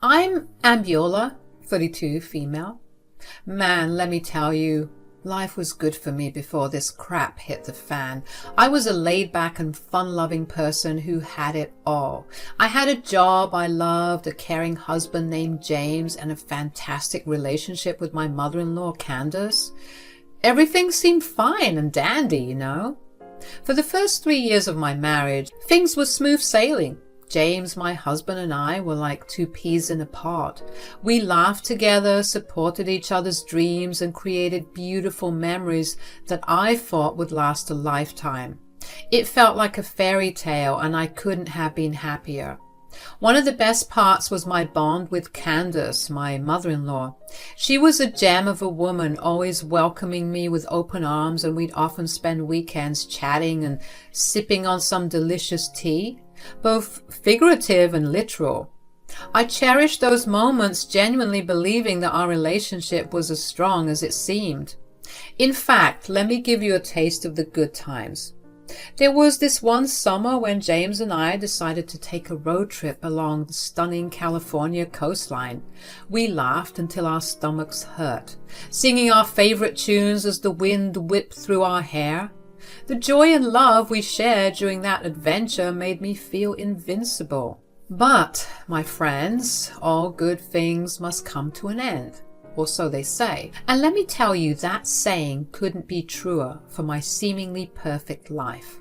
I'm Ambiola, 32, female. Man, let me tell you, life was good for me before this crap hit the fan. I was a laid-back and fun-loving person who had it all. I had a job I loved, a caring husband named James, and a fantastic relationship with my mother-in-law, Candace. Everything seemed fine and dandy, you know. For the first 3 years of my marriage, things were smooth sailing. James, my husband, and I were like two peas in a pod. We laughed together, supported each other's dreams, and created beautiful memories that I thought would last a lifetime. It felt like a fairy tale, and I couldn't have been happier. One of the best parts was my bond with Candace, my mother-in-law. She was a gem of a woman, always welcoming me with open arms, and we'd often spend weekends chatting and sipping on some delicious tea, both figurative and literal. I cherished those moments, genuinely believing that our relationship was as strong as it seemed. In fact, let me give you a taste of the good times. There was this one summer when James and I decided to take a road trip along the stunning California coastline. We laughed until our stomachs hurt, singing our favorite tunes as the wind whipped through our hair. The joy and love we shared during that adventure made me feel invincible. But, my friends, all good things must come to an end. Or so they say. And let me tell you, that saying couldn't be truer for my seemingly perfect life.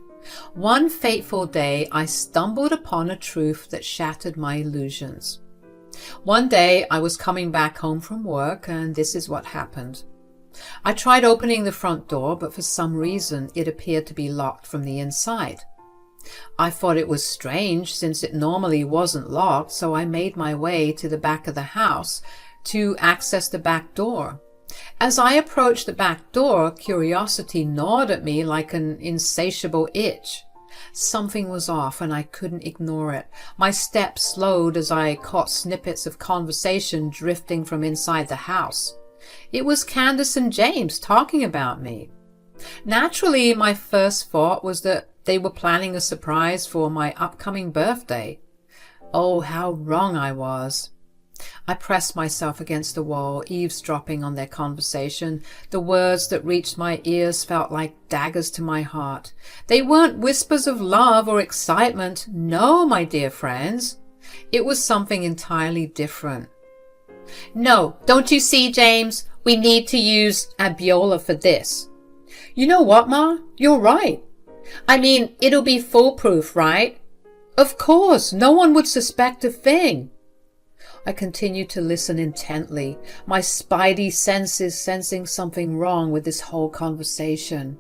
One fateful day, I stumbled upon a truth that shattered my illusions. One day, I was coming back home from work, and this is what happened. I tried opening the front door, but for some reason, it appeared to be locked from the inside. I thought it was strange, since it normally wasn't locked, so I made my way to the back of the house to access the back door. As I approached the back door, curiosity gnawed at me like an insatiable itch. Something was off, and I couldn't ignore it. My steps slowed as I caught snippets of conversation drifting from inside the house. It was Candace and James talking about me. Naturally, my first thought was that they were planning a surprise for my upcoming birthday. Oh, how wrong I was. I pressed myself against the wall, eavesdropping on their conversation. The words that reached my ears felt like daggers to my heart. They weren't whispers of love or excitement. No, my dear friends. It was something entirely different. No, don't you see, James? We need to use Abiola for this. You know what, Ma? You're right. I mean, it'll be foolproof, right? Of course, no one would suspect a thing. I continued to listen intently, my spidey senses sensing something wrong with this whole conversation.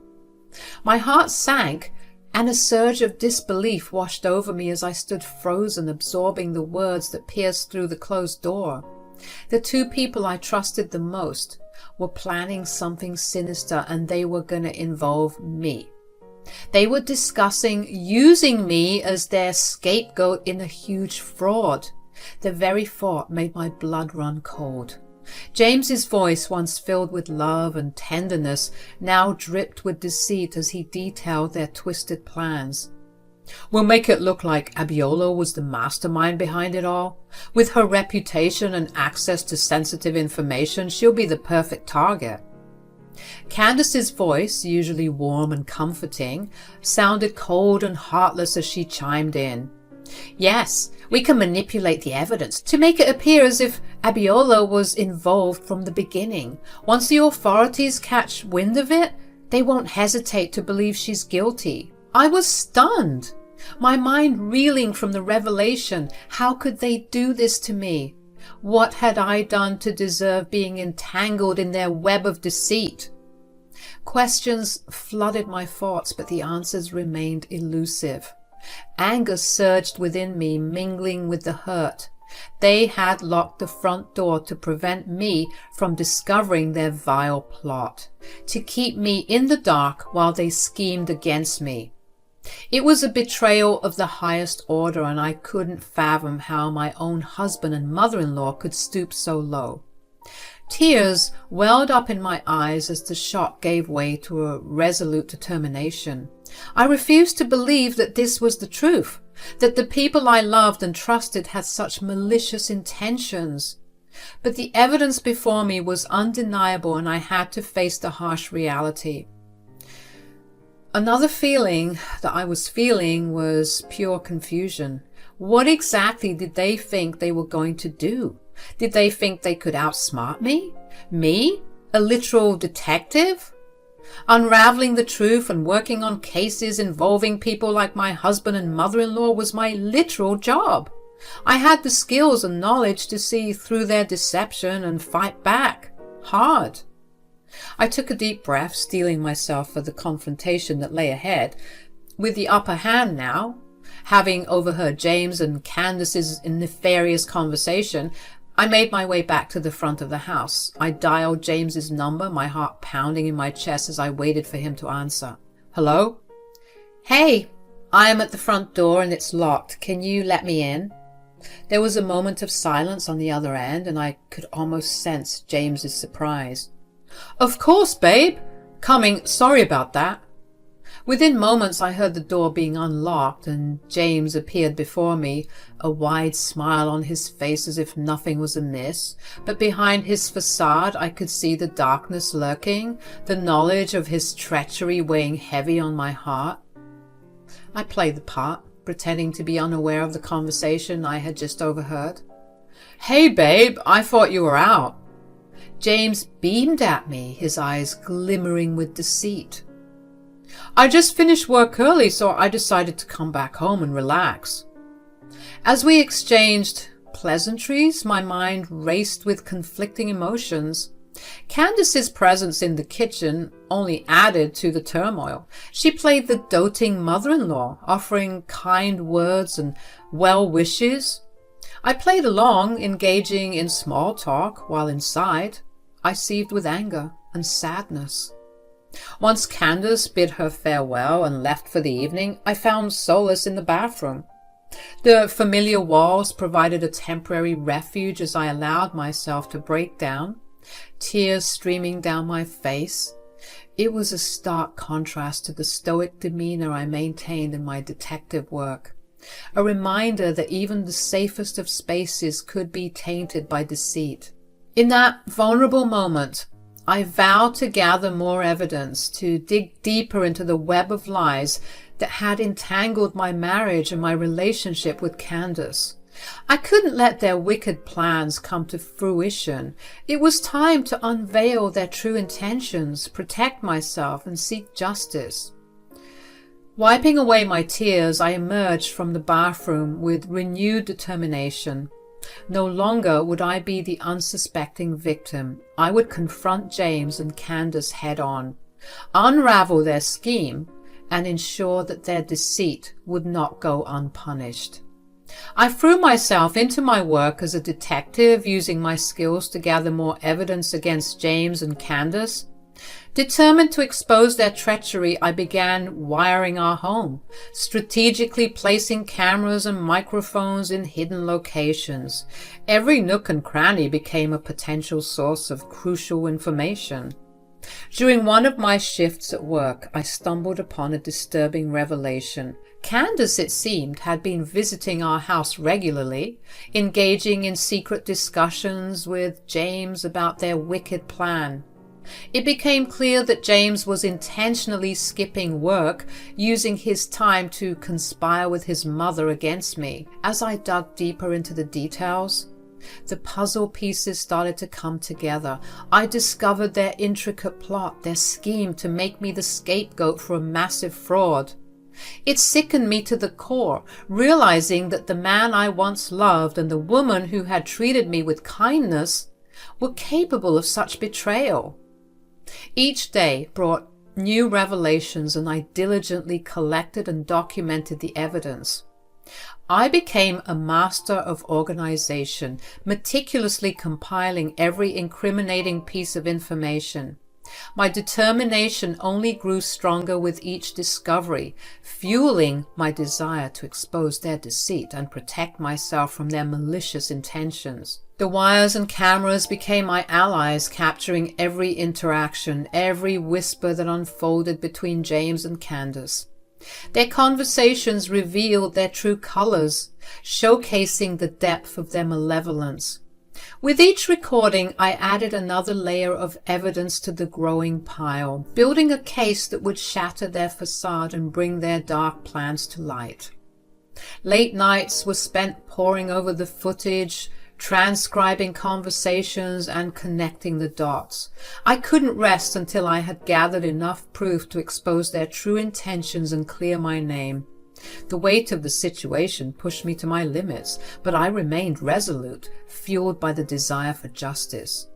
My heart sank, and a surge of disbelief washed over me as I stood frozen, absorbing the words that pierced through the closed door. The two people I trusted the most were planning something sinister, and they were going to involve me. They were discussing using me as their scapegoat in a huge fraud. The very thought made my blood run cold. James's voice, once filled with love and tenderness, now dripped with deceit as he detailed their twisted plans. We'll make it look like Abiola was the mastermind behind it all. With her reputation and access to sensitive information, she'll be the perfect target. Candace's voice, usually warm and comforting, sounded cold and heartless as she chimed in. Yes, we can manipulate the evidence to make it appear as if Abiola was involved from the beginning. Once the authorities catch wind of it, they won't hesitate to believe she's guilty. I was stunned, my mind reeling from the revelation. How could they do this to me? What had I done to deserve being entangled in their web of deceit? Questions flooded my thoughts, but the answers remained elusive. Anger surged within me, mingling with the hurt. They had locked the front door to prevent me from discovering their vile plot, to keep me in the dark while they schemed against me. It was a betrayal of the highest order, and I couldn't fathom how my own husband and mother-in-law could stoop so low. Tears welled up in my eyes as the shock gave way to a resolute determination. I refused to believe that this was the truth. that the people I loved and trusted had such malicious intentions. But the evidence before me was undeniable, and I had to face the harsh reality. Another feeling that I was feeling was pure confusion. What exactly did they think they were going to do? Did they think they could outsmart me? Me? A literal detective? Unraveling the truth and working on cases involving people like my husband and mother-in-law was my literal job. I had the skills and knowledge to see through their deception and fight back. Hard. I took a deep breath, steeling myself for the confrontation that lay ahead. With the upper hand now, having overheard James and Candace's nefarious conversation, I made my way back to the front of the house. I dialed James's number, my heart pounding in my chest as I waited for him to answer. Hello? Hey, I am at the front door and it's locked. Can you let me in? There was a moment of silence on the other end, and I could almost sense James's surprise. Of course, babe. Coming. Sorry about that. Within moments I heard the door being unlocked and James appeared before me, a wide smile on his face as if nothing was amiss, but behind his facade I could see the darkness lurking, the knowledge of his treachery weighing heavy on my heart. I played the part, pretending to be unaware of the conversation I had just overheard. Hey babe, I thought you were out. James beamed at me, his eyes glimmering with deceit. I just finished work early, so I decided to come back home and relax. As we exchanged pleasantries, my mind raced with conflicting emotions. Candace's presence in the kitchen only added to the turmoil. She played the doting mother-in-law, offering kind words and well wishes. I played along, engaging in small talk, while inside I seethed with anger and sadness. Once Candace bid her farewell and left for the evening, I found solace in the bathroom. The familiar walls provided a temporary refuge as I allowed myself to break down, tears streaming down my face. It was a stark contrast to the stoic demeanor I maintained in my detective work, a reminder that even the safest of spaces could be tainted by deceit. In that vulnerable moment, I vowed to gather more evidence, to dig deeper into the web of lies that had entangled my marriage and my relationship with Candace. I couldn't let their wicked plans come to fruition. It was time to unveil their true intentions, protect myself, and seek justice. Wiping away my tears, I emerged from the bathroom with renewed determination. No longer would I be the unsuspecting victim. I would confront James and Candace head-on, unravel their scheme, and ensure that their deceit would not go unpunished. I threw myself into my work as a detective, using my skills to gather more evidence against James and Candace. Determined to expose their treachery, I began wiring our home, strategically placing cameras and microphones in hidden locations. Every nook and cranny became a potential source of crucial information. During one of my shifts at work, I stumbled upon a disturbing revelation. Candace, it seemed, had been visiting our house regularly, engaging in secret discussions with James about their wicked plan. It became clear that James was intentionally skipping work, using his time to conspire with his mother against me. As I dug deeper into the details, the puzzle pieces started to come together. I discovered their intricate plot, their scheme to make me the scapegoat for a massive fraud. It sickened me to the core, realizing that the man I once loved and the woman who had treated me with kindness were capable of such betrayal. Each day brought new revelations, and I diligently collected and documented the evidence. I became a master of organization, meticulously compiling every incriminating piece of information. My determination only grew stronger with each discovery, fueling my desire to expose their deceit and protect myself from their malicious intentions. The wires and cameras became my allies, capturing every interaction, every whisper that unfolded between James and Candace. Their conversations revealed their true colors, showcasing the depth of their malevolence. With each recording, I added another layer of evidence to the growing pile, building a case that would shatter their facade and bring their dark plans to light. Late nights were spent poring over the footage, transcribing conversations, and connecting the dots. I couldn't rest until I had gathered enough proof to expose their true intentions and clear my name. The weight of the situation pushed me to my limits, but I remained resolute, fueled by the desire for justice.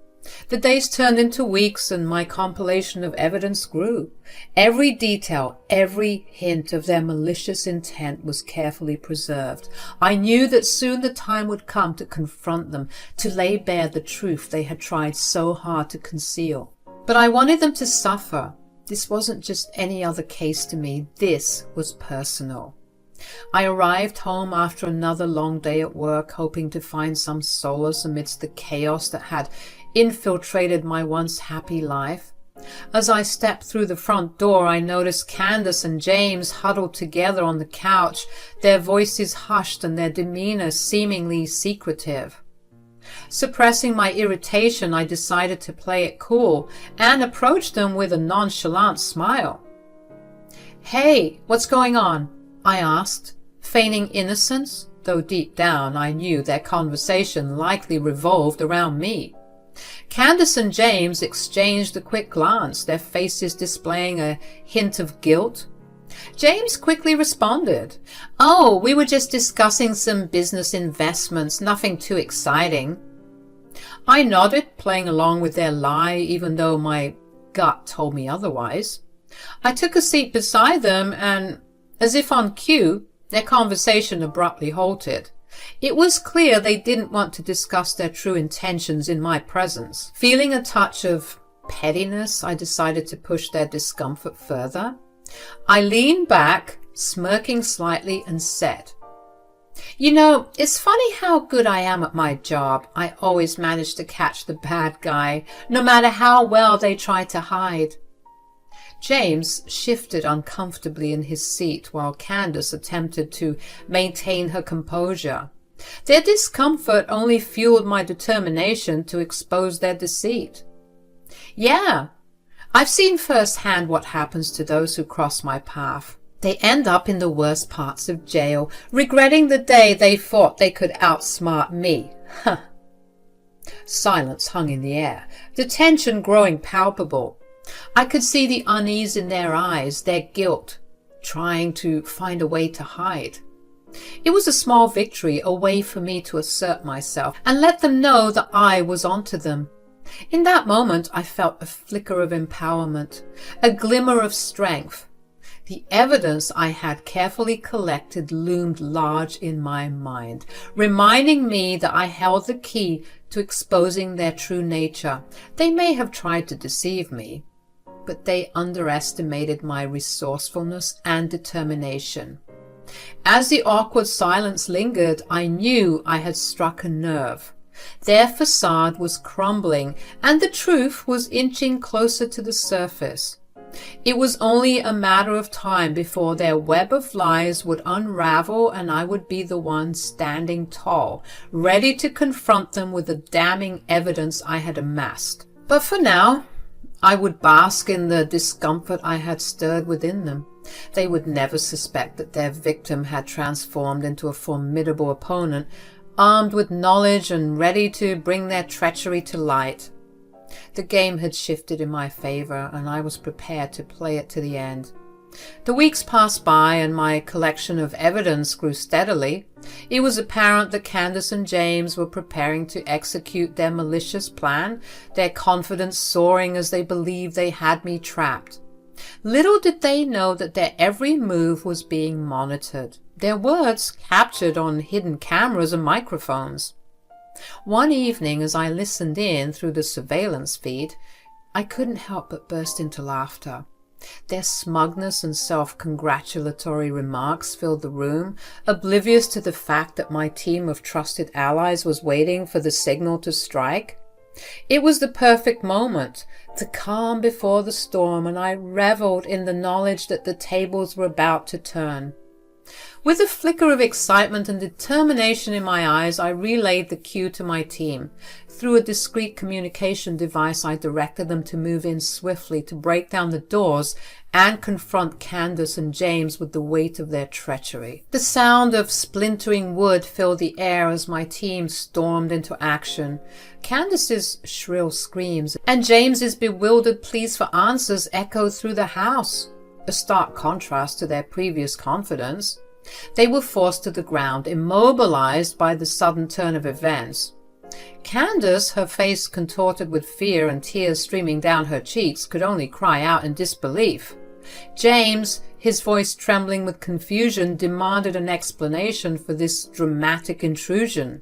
The days turned into weeks, and my compilation of evidence grew. Every detail, every hint of their malicious intent was carefully preserved. I knew that soon the time would come to confront them, to lay bare the truth they had tried so hard to conceal. But I wanted them to suffer. This wasn't just any other case to me. This was personal. I arrived home after another long day at work, hoping to find some solace amidst the chaos that had infiltrated my once happy life. As I stepped through the front door, I noticed Candace and James huddled together on the couch, their voices hushed and their demeanor seemingly secretive. Suppressing my irritation, I decided to play it cool and approached them with a nonchalant smile. "Hey, what's going on?" I asked, feigning innocence, though deep down I knew their conversation likely revolved around me. Candace and James exchanged a quick glance, their faces displaying a hint of guilt. James quickly responded, "Oh, we were just discussing some business investments, nothing too exciting." I nodded, playing along with their lie, even though my gut told me otherwise. I took a seat beside them and, as if on cue, their conversation abruptly halted. It was clear they didn't want to discuss their true intentions in my presence. Feeling a touch of pettiness, I decided to push their discomfort further. I leaned back, smirking slightly, and said, "You know, it's funny how good I am at my job. I always manage to catch the bad guy, no matter how well they try to hide." James shifted uncomfortably in his seat while Candace attempted to maintain her composure. Their discomfort only fueled my determination to expose their deceit. "Yeah, I've seen firsthand what happens to those who cross my path. They end up in the worst parts of jail, regretting the day they thought they could outsmart me." Silence hung in the air, the tension growing palpable. I could see the unease in their eyes, their guilt, trying to find a way to hide. It was a small victory, a way for me to assert myself and let them know that I was onto them. In that moment, I felt a flicker of empowerment, a glimmer of strength. The evidence I had carefully collected loomed large in my mind, reminding me that I held the key to exposing their true nature. They may have tried to deceive me, but they underestimated my resourcefulness and determination. As the awkward silence lingered, I knew I had struck a nerve. Their facade was crumbling, and the truth was inching closer to the surface. It was only a matter of time before their web of lies would unravel, and I would be the one standing tall, ready to confront them with the damning evidence I had amassed. But for now, I would bask in the discomfort I had stirred within them. They would never suspect that their victim had transformed into a formidable opponent, armed with knowledge and ready to bring their treachery to light. The game had shifted in my favor, and I was prepared to play it to the end. The weeks passed by, and my collection of evidence grew steadily. It was apparent that Candace and James were preparing to execute their malicious plan, their confidence soaring as they believed they had me trapped. Little did they know that their every move was being monitored, their words captured on hidden cameras and microphones. One evening, as I listened in through the surveillance feed, I couldn't help but burst into laughter. Their smugness and self-congratulatory remarks filled the room, oblivious to the fact that my team of trusted allies was waiting for the signal to strike. It was the perfect moment, the calm before the storm, and I reveled in the knowledge that the tables were about to turn. With a flicker of excitement and determination in my eyes, I relayed the cue to my team. Through a discreet communication device, I directed them to move in swiftly to break down the doors and confront Candace and James with the weight of their treachery. The sound of splintering wood filled the air as my team stormed into action. Candace's shrill screams and James's bewildered pleas for answers echoed through the house, a stark contrast to their previous confidence. They were forced to the ground, immobilized by the sudden turn of events. Candace, her face contorted with fear and tears streaming down her cheeks, could only cry out in disbelief. James, his voice trembling with confusion, demanded an explanation for this dramatic intrusion.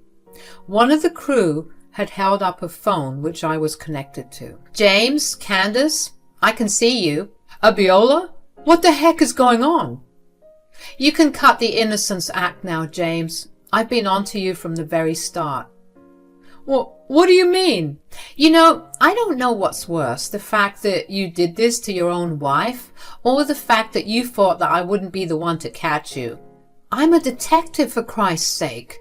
One of the crew had held up a phone which I was connected to. "James, Candace, I can see you. Abiola? What the heck is going on?" "You can cut the innocence act now, James. I've been on to you from the very start." What do you mean?" I don't know what's worse, the fact that you did this to your own wife, or the fact that you thought that I wouldn't be the one to catch you. I'm a detective, for Christ's sake."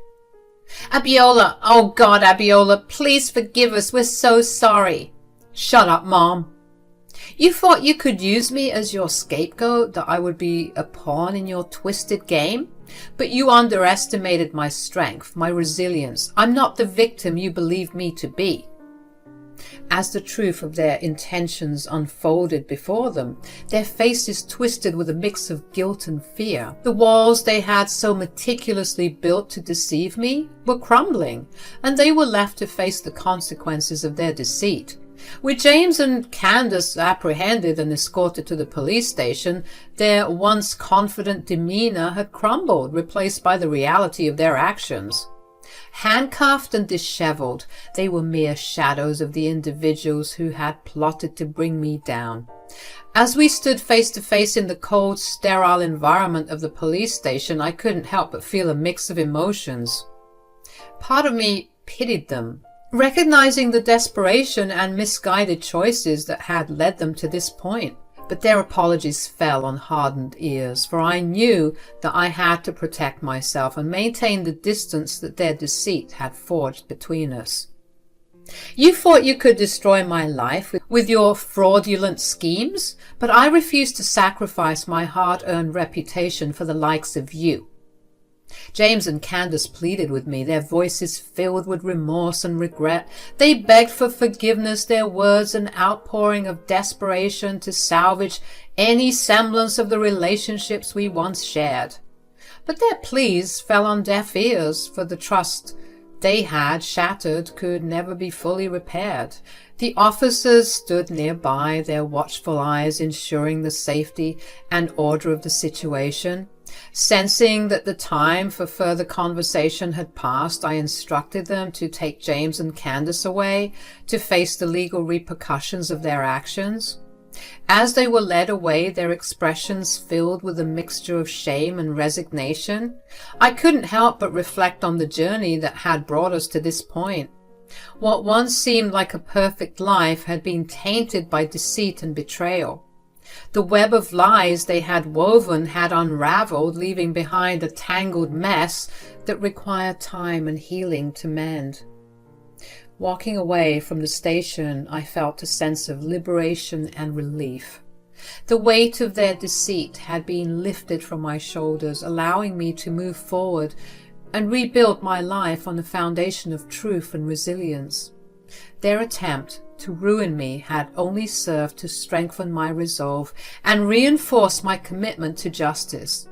"Abiola, oh God, Abiola, please forgive us. We're so sorry." "Shut up, Mom." "You thought you could use me as your scapegoat, that I would be a pawn in your twisted game? But you underestimated my strength, my resilience. I'm not the victim you believed me to be." As the truth of their intentions unfolded before them, their faces twisted with a mix of guilt and fear. The walls they had so meticulously built to deceive me were crumbling, and they were left to face the consequences of their deceit. With James and Candace apprehended and escorted to the police station, their once confident demeanor had crumbled, replaced by the reality of their actions. Handcuffed and disheveled, they were mere shadows of the individuals who had plotted to bring me down. As we stood face to face in the cold, sterile environment of the police station, I couldn't help but feel a mix of emotions. Part of me pitied them, recognizing the desperation and misguided choices that had led them to this point. But their apologies fell on hardened ears, for I knew that I had to protect myself and maintain the distance that their deceit had forged between us. "You thought you could destroy my life with your fraudulent schemes, but I refused to sacrifice my hard-earned reputation for the likes of you." James and Candace pleaded with me, their voices filled with remorse and regret. They begged for forgiveness, their words an outpouring of desperation to salvage any semblance of the relationships we once shared. But their pleas fell on deaf ears, for the trust they had shattered could never be fully repaired. The officers stood nearby, their watchful eyes ensuring the safety and order of the situation. Sensing that the time for further conversation had passed, I instructed them to take James and Candace away to face the legal repercussions of their actions. As they were led away, their expressions filled with a mixture of shame and resignation, I couldn't help but reflect on the journey that had brought us to this point. What once seemed like a perfect life had been tainted by deceit and betrayal. The web of lies they had woven had unraveled, leaving behind a tangled mess that required time and healing to mend. Walking away from the station, I felt a sense of liberation and relief. The weight of their deceit had been lifted from my shoulders, allowing me to move forward and rebuild my life on a foundation of truth and resilience. Their attempt to ruin me had only served to strengthen my resolve and reinforce my commitment to justice.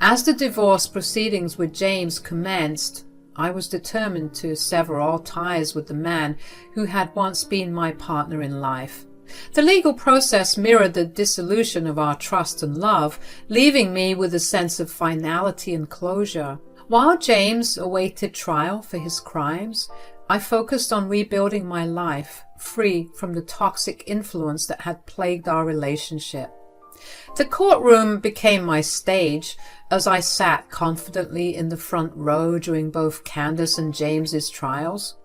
As the divorce proceedings with James commenced, I was determined to sever all ties with the man who had once been my partner in life. The legal process mirrored the dissolution of our trust and love, leaving me with a sense of finality and closure. While James awaited trial for his crimes, I focused on rebuilding my life, free from the toxic influence that had plagued our relationship. The courtroom became my stage as I sat confidently in the front row during both Candace and James's trials.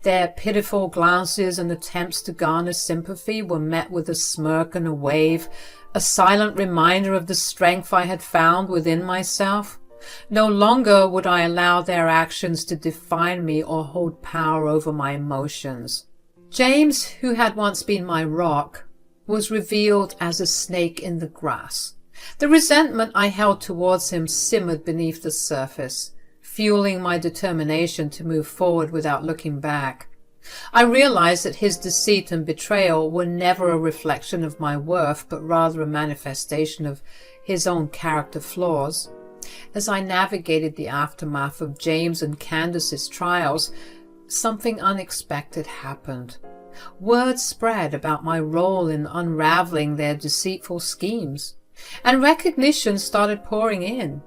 Their pitiful glances and attempts to garner sympathy were met with a smirk and a wave, a silent reminder of the strength I had found within myself. No longer would I allow their actions to define me or hold power over my emotions. James, who had once been my rock, was revealed as a snake in the grass. The resentment I held towards him simmered beneath the surface, fueling my determination to move forward without looking back. I realized that his deceit and betrayal were never a reflection of my worth, but rather a manifestation of his own character flaws. As I navigated the aftermath of James and Candace's trials, something unexpected happened. Word spread about my role in unraveling their deceitful schemes, and recognition started pouring in.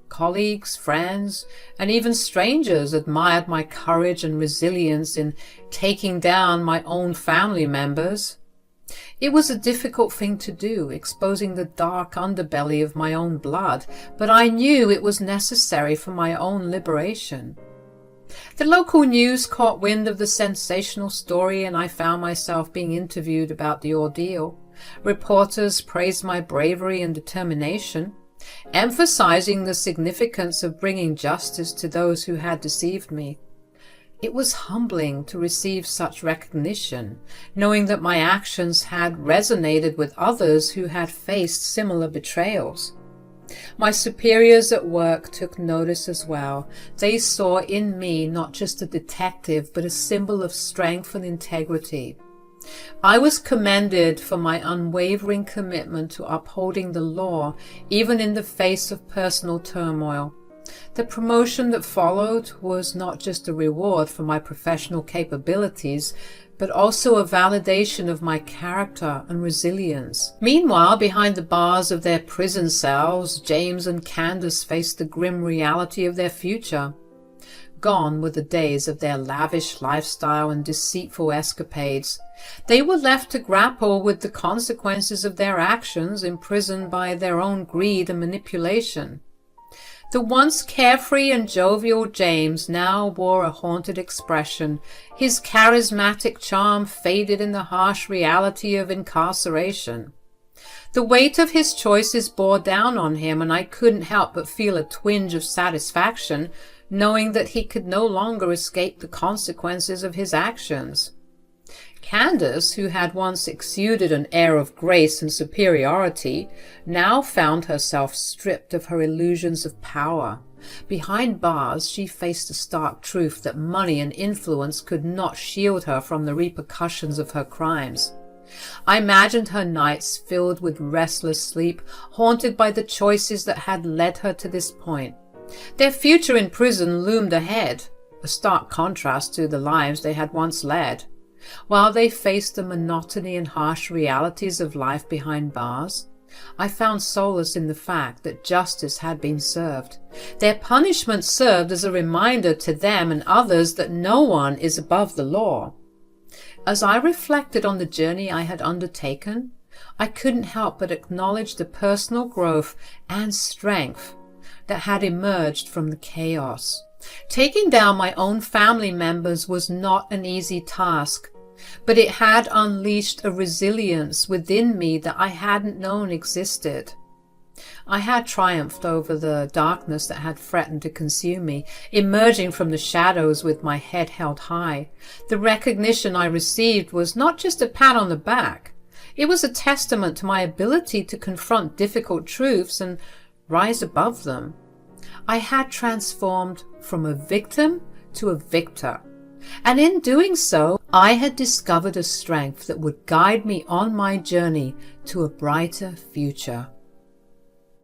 Colleagues, friends, and even strangers admired my courage and resilience in taking down my own family members. It was a difficult thing to do, exposing the dark underbelly of my own blood, but I knew it was necessary for my own liberation. The local news caught wind of the sensational story, and I found myself being interviewed about the ordeal. Reporters praised my bravery and determination, emphasizing the significance of bringing justice to those who had deceived me. It was humbling to receive such recognition, knowing that my actions had resonated with others who had faced similar betrayals. My superiors at work took notice as well. They saw in me not just a detective, but a symbol of strength and integrity. I was commended for my unwavering commitment to upholding the law, even in the face of personal turmoil. The promotion that followed was not just a reward for my professional capabilities, but also a validation of my character and resilience. Meanwhile, behind the bars of their prison cells, James and Candace faced the grim reality of their future. Gone were the days of their lavish lifestyle and deceitful escapades. They were left to grapple with the consequences of their actions, imprisoned by their own greed and manipulation. The once carefree and jovial James now wore a haunted expression. His charismatic charm faded in the harsh reality of incarceration. The weight of his choices bore down on him, and I couldn't help but feel a twinge of satisfaction, knowing that he could no longer escape the consequences of his actions. Candace, who had once exuded an air of grace and superiority, now found herself stripped of her illusions of power. Behind bars, she faced the stark truth that money and influence could not shield her from the repercussions of her crimes. I imagined her nights filled with restless sleep, haunted by the choices that had led her to this point. Their future in prison loomed ahead, a stark contrast to the lives they had once led. While they faced the monotony and harsh realities of life behind bars, I found solace in the fact that justice had been served. Their punishment served as a reminder to them and others that no one is above the law. As I reflected on the journey I had undertaken, I couldn't help but acknowledge the personal growth and strength that had emerged from the chaos. Taking down my own family members was not an easy task, but it had unleashed a resilience within me that I hadn't known existed. I had triumphed over the darkness that had threatened to consume me, emerging from the shadows with my head held high. The recognition I received was not just a pat on the back. It was a testament to my ability to confront difficult truths and rise above them. I had transformed from a victim to a victor, and in doing so, I had discovered a strength that would guide me on my journey to a brighter future.